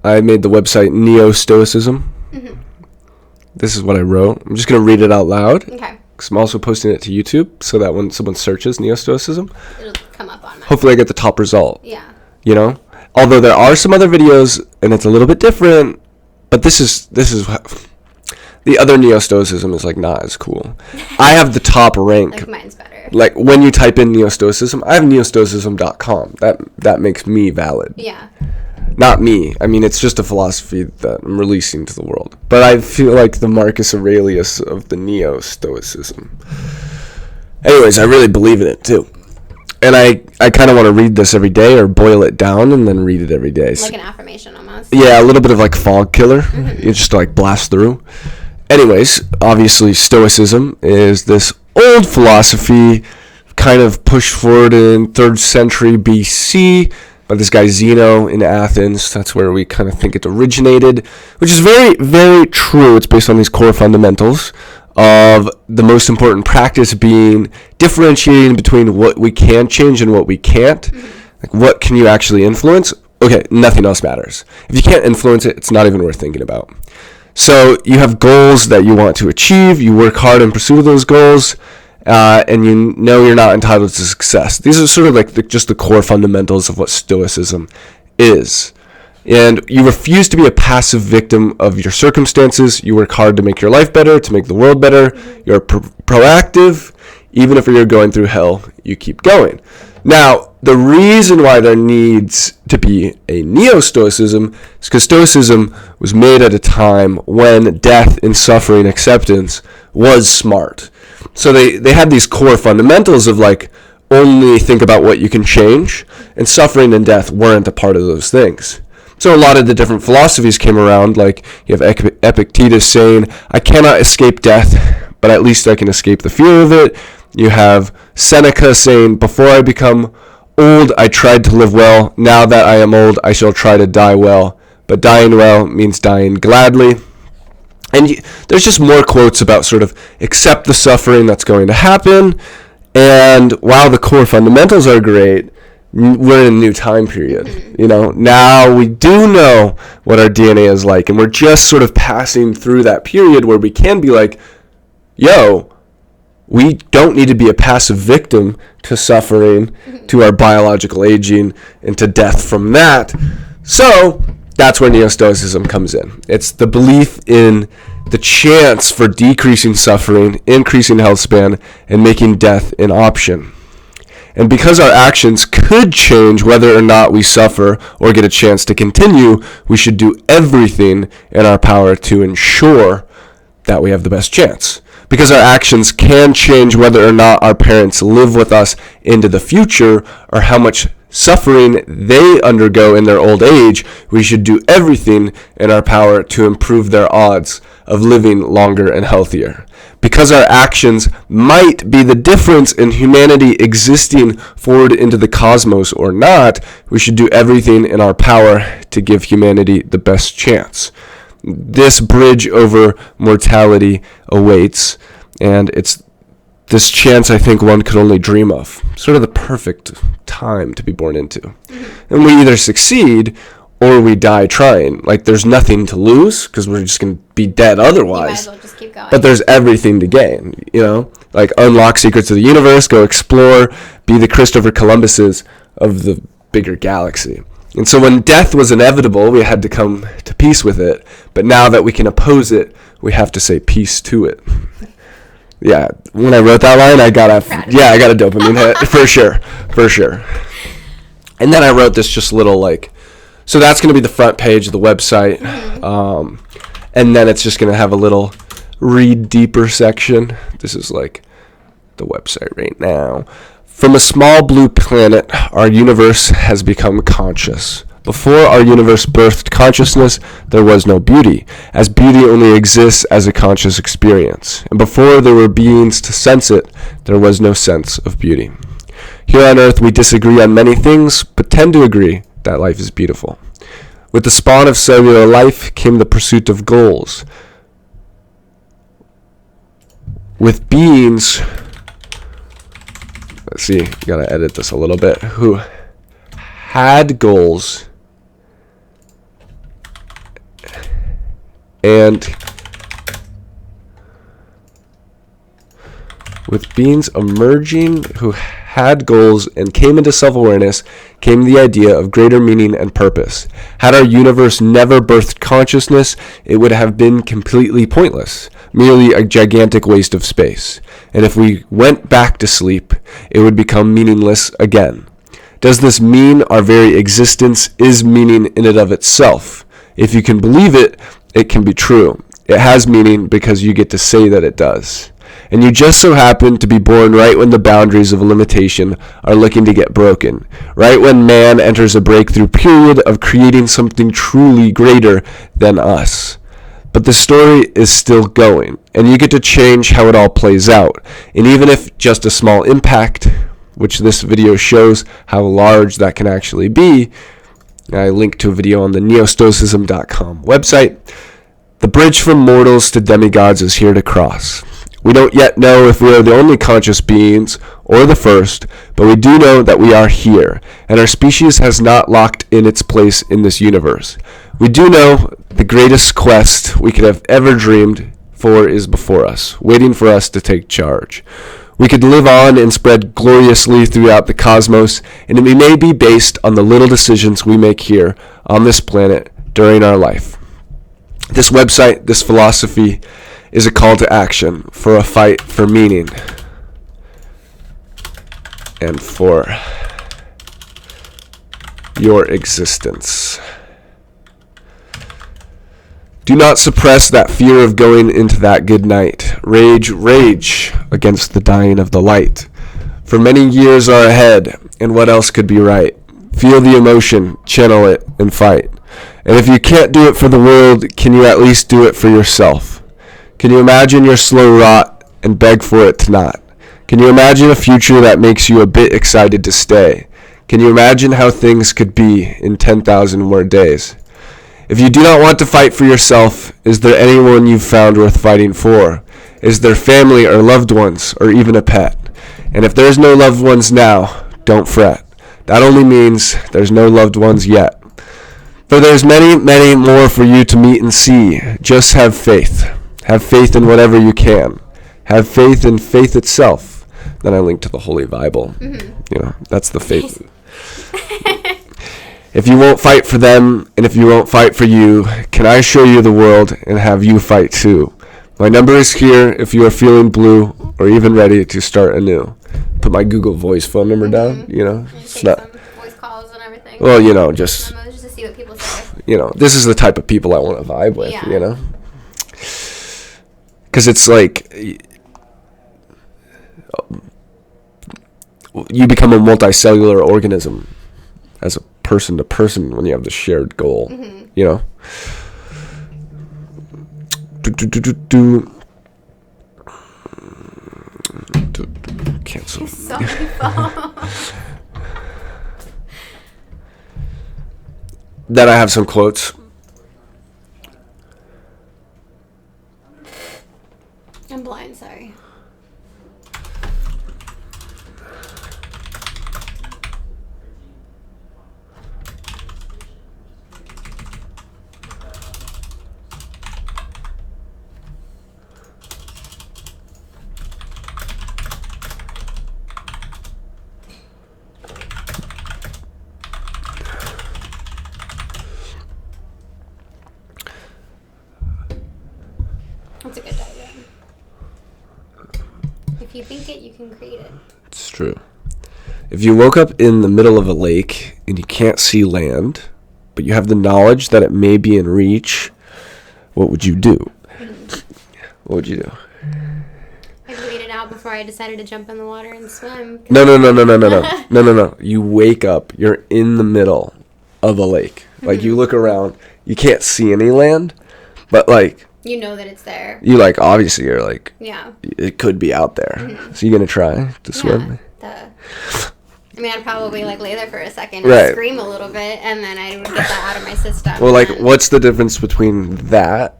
I made the website Neo-stoicism. Mm-hmm. This is what I wrote. I'm just going to read it out loud. Okay. Because I'm also posting it to YouTube so that when someone searches Neo-stoicism, It'll come up on mine. hopefully I get the top result. Yeah. You know? Although there are some other videos and it's a little bit different, but this is the other Neo-stoicism is like not as cool. I have the top rank. Like mine's better. Like when you type in Neo-stoicism, I have neostoicism.com. That makes me valid. Yeah. Not me. I mean, it's just a philosophy that I'm releasing to the world. But I feel like the Marcus Aurelius of the Neo-stoicism. Anyways, I really believe in it too. And I kind of want to read this every day or boil it down and then read it every day. Like an affirmation almost. Yeah, a little bit of like fog killer. You just like blast through. Anyways, obviously Stoicism is this old philosophy kind of pushed forward in 3rd century BC by this guy Zeno in Athens. That's where we kind of think it originated, which is very, very true. It's based on these core fundamentals of the most important practice being differentiating between what we can change and what we can't. Like, what can you actually influence? Okay, nothing else matters. If you can't influence it, it's not even worth thinking about. So you have goals that you want to achieve. You work hard in pursuit of those goals, and you know you're not entitled to success. These are sort of like just the core fundamentals of what Stoicism is. And you refuse to be a passive victim of your circumstances. You work hard to make your life better, to make the world better. You're proactive. Even if you're going through hell, you keep going. Now, the reason why there needs to be a Neo-stoicism is because Stoicism was made at a time when death and suffering acceptance was smart. So they had these core fundamentals of like only think about what you can change, and suffering and death weren't a part of those things. So a lot of the different philosophies came around, like you have Epictetus saying, I cannot escape death, but at least I can escape the fear of it. You have Seneca saying, before I become old, I tried to live well. Now that I am old, I shall try to die well. But dying well means dying gladly. And there's just more quotes about sort of accept the suffering that's going to happen. And while the core fundamentals are great, we're in a new time period. You know, now we do know what our DNA is like, and we're just sort of passing through that period where we can be like, yo, we don't need to be a passive victim to suffering, to our biological aging, and to death from that. So that's where Neo-stoicism comes in. It's the belief in the chance for decreasing suffering, increasing health span, and making death an option. And because our actions could change whether or not we suffer or get a chance to continue, we should do everything in our power to ensure that we have the best chance. Because our actions can change whether or not our parents live with us into the future or how much suffering they undergo in their old age, we should do everything in our power to improve their odds of living longer and healthier. Because our actions might be the difference in humanity existing forward into the cosmos or not, we should do everything in our power to give humanity the best chance. This bridge over mortality awaits, and it's this chance I think one could only dream of. Sort of the perfect time to be born into. And we either succeed or we die trying. Like, there's nothing to lose because we're just going to be dead otherwise. You might as well just keep going. But there's everything to gain, you know? Like, unlock secrets of the universe, go explore, be the Christopher Columbuses of the bigger galaxy. And so when death was inevitable, we had to come to peace with it. But now that we can oppose it, we have to say peace to it. Yeah, when I wrote that line, I got a dopamine hit, for sure. And then I wrote this just little, like, so that's going to be the front page of the website. And then it's just going to have a little read deeper section. This is like the website right now. From a small blue planet, our universe has become conscious. Before our universe birthed consciousness, there was no beauty, as beauty only exists as a conscious experience. And before there were beings to sense it, there was no sense of beauty. Here on Earth, we disagree on many things, but tend to agree that life is beautiful. With the spawn of cellular life came the pursuit of goals. With beings, let's see, gotta edit this a little bit, who had goals and with beings emerging who had goals and came into self-awareness, came the idea of greater meaning and purpose. Had our universe never birthed consciousness, it would have been completely pointless, merely a gigantic waste of space. And if we went back to sleep, it would become meaningless again. Does this mean our very existence is meaning in and of itself? If you can believe it, it can be true. It has meaning because you get to say that it does. And you just so happen to be born right when the boundaries of limitation are looking to get broken, right when man enters a breakthrough period of creating something truly greater than us. But the story is still going, and you get to change how it all plays out. And even if just a small impact, which this video shows how large that can actually be, I link to a video on the NeoStoicism.com website. The bridge from mortals to demigods is here to cross. We don't yet know if we are the only conscious beings or the first, but we do know that we are here, and our species has not locked in its place in this universe. We do know the greatest quest we could have ever dreamed for is before us, waiting for us to take charge. We could live on and spread gloriously throughout the cosmos, and it may be based on the little decisions we make here on this planet during our life. This website, this philosophy, is a call to action for a fight for meaning and for your existence. Do not suppress that fear of going into that good night. Rage, rage against the dying of the light. For many years are ahead, and what else could be right? Feel the emotion, channel it, and fight. And if you can't do it for the world, can you at least do it for yourself? Can you imagine your slow rot and beg for it to not? Can you imagine a future that makes you a bit excited to stay? Can you imagine how things could be in 10,000 more days? If you do not want to fight for yourself, is there anyone you've found worth fighting for? Is there family or loved ones or even a pet? And if there's no loved ones now, don't fret. That only means there's no loved ones yet. For there's many, many more for you to meet and see. Just have faith. Have faith in whatever you can. Have faith in faith itself. Then I link to the Holy Bible. Mm-hmm. That's the faith. If you won't fight for them, and if you won't fight for you, can I show you the world and have you fight too? My number is here if you are feeling blue or even ready to start anew. Put my Google Voice phone number down, It's not voice calls and everything. Well, just to see what people say. This is the type of people I want to vibe with, Because it's like you become a multicellular organism as a person to person when you have the shared goal, Cancel. Then I have some quotes. I'm blind, sorry. That's a good diagram. If you think it, you can create it. It's true. If you woke up in the middle of a lake and you can't see land, but you have the knowledge that it may be in reach, what would you do? What would you do? I'd wait it out before I decided to jump in the water and swim. No. You wake up, you're in the middle of a lake. Like, you look around, you can't see any land, but, like, you know that it's there. You, obviously you're like, yeah, it could be out there. Mm-hmm. So you gonna try to swim? I'd probably, lay there for a second and scream a little bit, and then I would get that out of my system. Well, what's the difference between that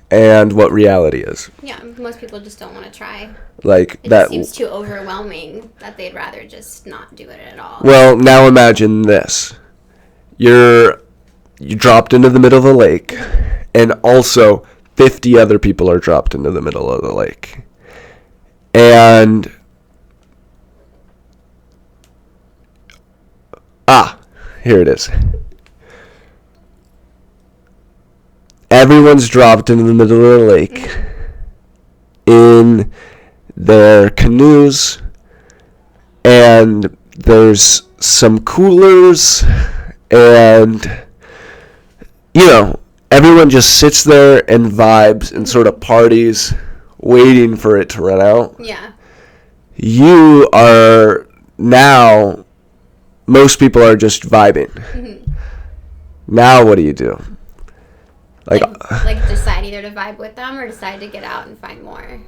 and what reality is? Yeah, most people just don't want to try. It just seems too overwhelming that they'd rather just not do it at all. Well, now imagine this. You dropped into the middle of the lake, and also 50 other people are dropped into the middle of the lake. And here it is. Everyone's dropped into the middle of the lake in their canoes, and there's some coolers, and everyone just sits there and vibes and sort of parties, waiting for it to run out. Yeah. You are now, most people are just vibing. Mm-hmm. Now what do you do? Like decide either to vibe with them or decide to get out and find more.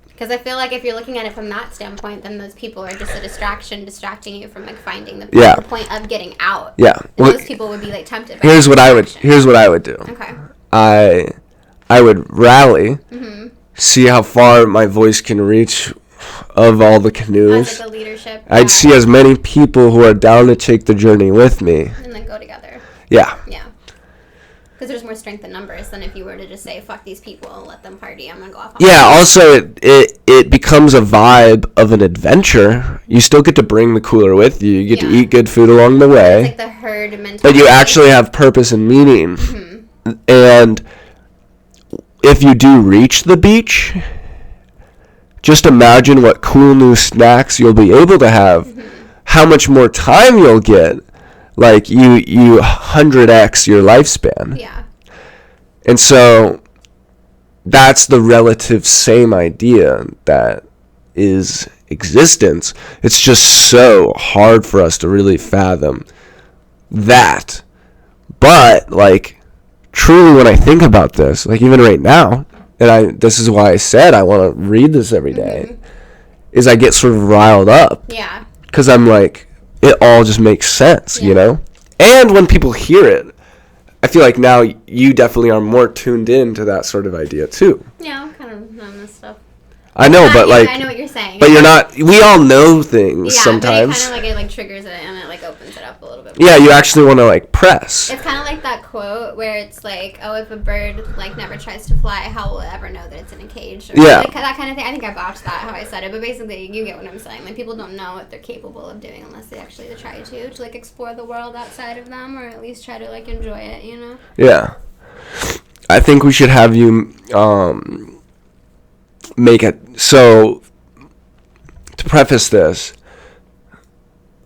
Because I feel like if you're looking at it from that standpoint, then those people are just a distracting you from finding the point of getting out. Yeah. Those people would be tempted by Here's what I would do. Okay. I would rally, see how far my voice can reach of all the canoes. As the leadership. I'd see as many people who are down to take the journey with me. And then go together. Yeah. Yeah. Because there's more strength in numbers than if you were to just say, fuck these people, let them party, I'm going to go off on also it becomes a vibe of an adventure. You still get to bring the cooler with you. You get to eat good food along the way. It's the herd mentality. But you actually have purpose and meaning. Mm-hmm. And if you do reach the beach, just imagine what cool new snacks you'll be able to have, how much more time you'll get. You 100x your lifespan. Yeah. And so that's the relative same idea that is existence. It's just so hard for us to really fathom that. But truly, when I think about this, even right now, and this is why I said I want to read this every day, is I get sort of riled up. Yeah. Because I'm it all just makes sense, And when people hear it, I feel like now you definitely are more tuned in to that sort of idea too. Yeah, I'm kind of on this stuff. I know, but I know what you're saying. But you're not. We all know things sometimes. Yeah, but it kind of triggers it and it opens it up a little bit more. Yeah, you actually want to press. It's kind of like that quote where it's if a bird never tries to fly, how will it ever know that it's in a cage? Or that kind of thing. I think I botched that how I said it, but basically you get what I'm saying. People don't know what they're capable of doing unless they actually try to explore the world outside of them, or at least try to enjoy it. Yeah, I think we should have you make it so. To preface this,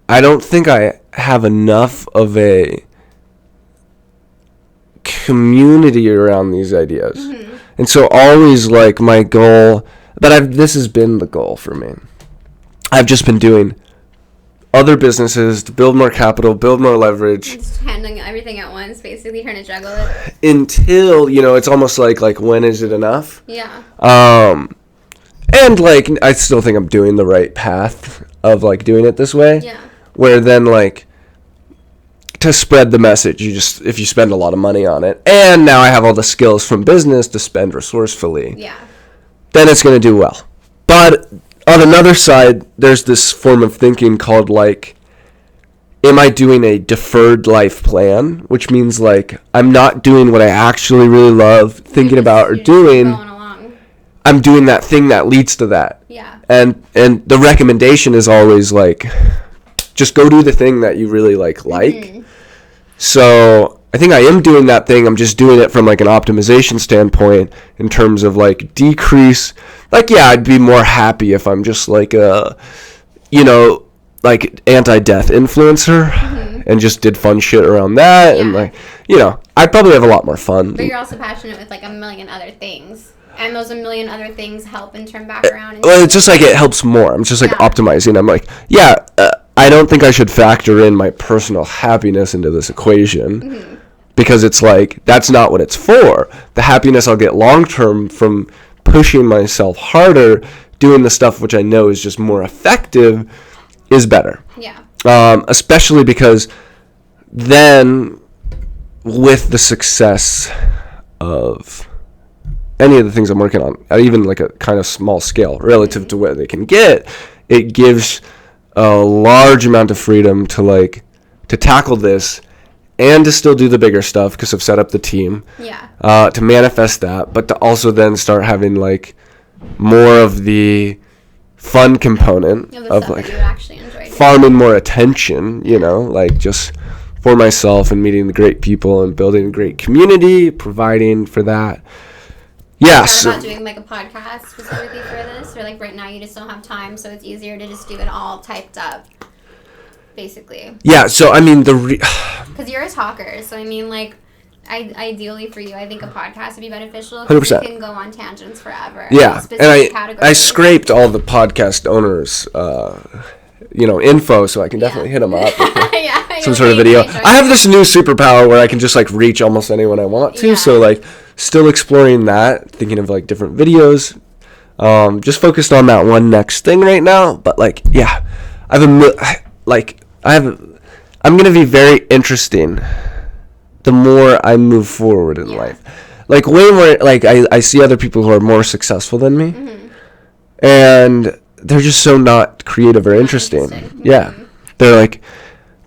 I don't think I have enough of a community around these ideas. Mm-hmm. And so always my goal, but this has been the goal for me. I've just been doing other businesses to build more capital, build more leverage. Just handling everything at once, basically trying to juggle it. Until, it's almost like when is it enough? Yeah. And I still think I'm doing the right path of doing it this way. Yeah. Where then to spread the message, if you spend a lot of money on it, and now I have all the skills from business to spend resourcefully. Yeah. Then it's going to do well. But on another side, there's this form of thinking called am I doing a deferred life plan, which means I'm not doing what I actually really love thinking about or doing. I'm doing that thing that leads to that. Yeah. And the recommendation is always just go do the thing that you really like. Mm-hmm. So I think I am doing that thing. I'm just doing it from an optimization standpoint in terms of decrease. I'd be more happy if I'm just a, anti-death influencer, mm-hmm. and just did fun shit around that. Yeah. And I'd probably have a lot more fun. But you're also passionate with a million other things. And those a million other things help and turn back around. Well, it's just it helps more. I'm just optimizing. I'm I don't think I should factor in my personal happiness into this equation, mm-hmm. because it's that's not what it's for. The happiness I'll get long term from pushing myself harder, doing the stuff which I know is just more effective, is better. Yeah. Especially because then with the success of any of the things I'm working on, even a kind of small scale relative mm-hmm. to where they can get, it gives a large amount of freedom to to tackle this and to still do the bigger stuff because I've set up the team. Yeah. To manifest that, but to also then start having like more of the fun component of like farming more attention, you know, like just for myself and meeting the great people and building a great community, providing for that. Yeah. So about doing like a podcast specifically for this, or like right now you just don't have time, so it's easier to just do it all typed up, basically. Yeah. So I mean because you're a talker, so I mean like. Ideally for you, I think a podcast would be beneficial. 100%. You can go on tangents forever. Yeah, and I scraped all the podcast owners, info, so I can definitely hit them up. Some sort of video. I have this new superpower where I can just like reach almost anyone I want to. Yeah. So like, still exploring that, thinking of like different videos. Just focused on that one next thing right now. But like, yeah, I'm gonna be very interesting. The more I move forward in life, like way more, like I see other people who are more successful than me, and they're just so not creative or interesting. Yeah, they're like,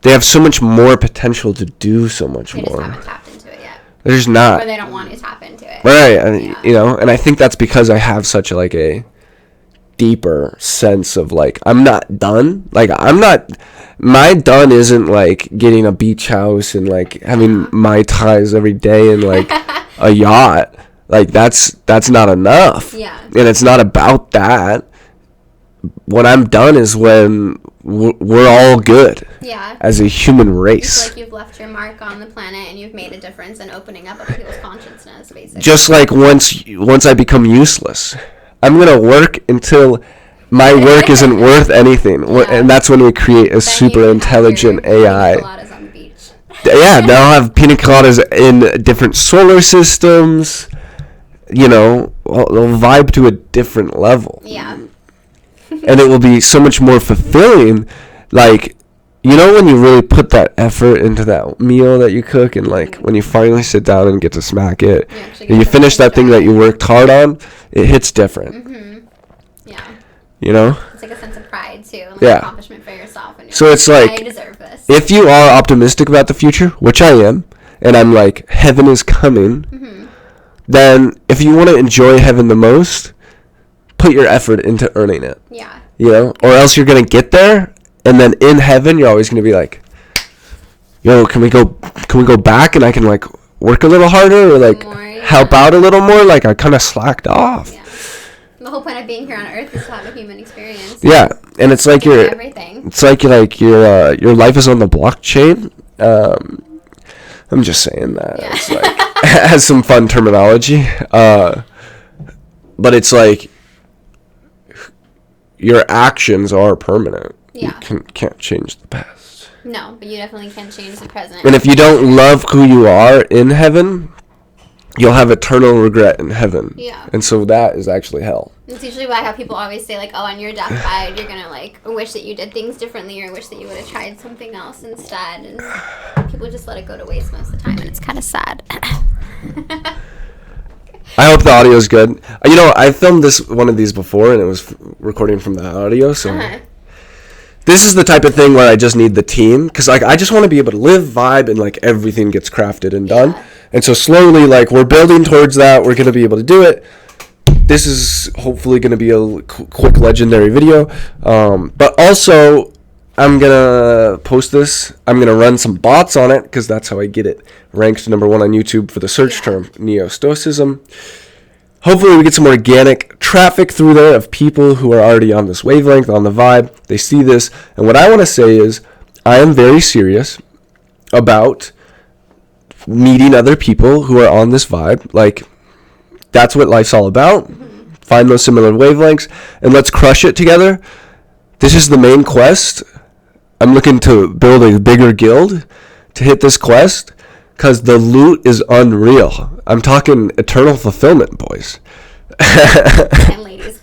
they have so much more potential to do so much more. They just haven't tapped into it yet. They're just not. Or they don't want to tap into it. Right, and I think that's because I have such a deeper sense of like, I'm not done. Like my done isn't like getting a beach house and like having Mai Tais every day and like a yacht. Like that's not enough. Yeah. And it's not about that. What I'm done is when we're all good. Yeah. As a human race. It's like you've left your mark on the planet and you've made a difference in opening up other people's consciousness, basically. Just like once I become useless, I'm gonna work until my work isn't worth anything, and that's when we create a super intelligent AI. Yeah, now I'll have pina coladas in different solar systems. You know, they'll vibe to a different level. Yeah. And it will be so much more fulfilling. Like, you know, when you really put that effort into that meal that you cook, and like when you finally sit down and get to smack it, and you finish that thing that you worked hard on, it hits different. Yeah. You know? It's like a sense of pride, too. Like accomplishment for yourself. And so it's like, I deserve this. If you are optimistic about the future, which I am, and I'm like, heaven is coming, then if you want to enjoy heaven the most, put your effort into earning it. Yeah. You know? Or else you're going to get there, and then in heaven, you're always going to be like, yo, can we go back and I can like work a little harder or like help out a little more? Like I kind of slacked off. Yeah. The whole point of being here on Earth is to have a human experience. Yeah, and it's like everything. It's like your life is on the blockchain. I'm just saying that. Yeah. It's like it has some fun terminology. But it's like your actions are permanent. Yeah. You can't change the past. No, but you definitely can change the present. And if you don't love who you are in heaven, you'll have eternal regret in heaven. Yeah. And so that is actually hell. It's usually why how people always say, like, oh, on your deathbed, you're going to, like, wish that you did things differently or wish that you would have tried something else instead. And people just let it go to waste most of the time, and it's kind of sad. I hope the audio is good. You know, I filmed one of these before, and it was recording from the audio, so... This is the type of thing where I just need the team, because, like, I just want to be able to live, vibe, and, like, everything gets crafted and done. And so slowly, like, we're building towards that. We're going to be able to do it. This is hopefully going to be a quick legendary video. But also, I'm going to post this. I'm going to run some bots on it, because that's how I get it ranked number 1 on YouTube for the search term Neo-stoicism. Hopefully we get some organic traffic through there of people who are already on this wavelength, on the vibe. They see this. And what I want to say is I am very serious about meeting other people who are on this vibe. Like, that's what life's all about. Find those similar wavelengths and let's crush it together. This is the main quest. I'm looking to build a bigger guild to hit this quest because the loot is unreal. I'm talking eternal fulfillment, boys. And ladies.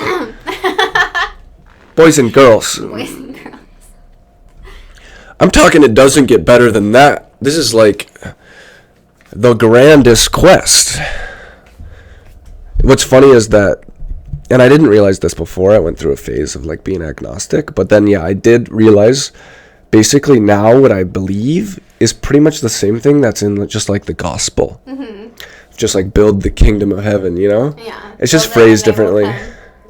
Boys and girls. Boys and girls. I'm talking it doesn't get better than that. This is like the grandest quest. What's funny is that, and I didn't realize this before, I went through a phase of like being agnostic, but then I did realize basically now what I believe is pretty much the same thing that's in just like the gospel. Mm-hmm. Just like build the kingdom of heaven, you know? Yeah. It's just phrased differently.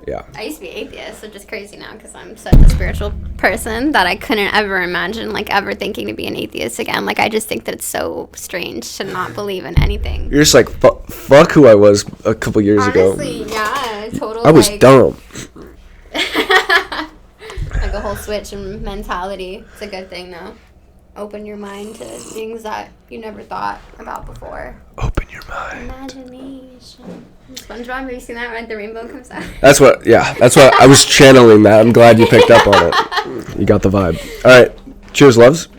Yeah. I used to be atheist, which is crazy now because I'm such a spiritual person that I couldn't ever imagine, like, ever thinking to be an atheist again. Like, I just think that it's so strange to not believe in anything. You're just like, fuck who I was a couple years ago. Honestly, yeah, totally. I was dumb. Like a whole switch in mentality. It's a good thing, though. Open your mind to things that you never thought about before. Open your mind. Imagination. SpongeBob, have you seen that when the rainbow comes out? That's what I was channeling that. I'm glad you picked up on it. You got the vibe. All right. Cheers, loves.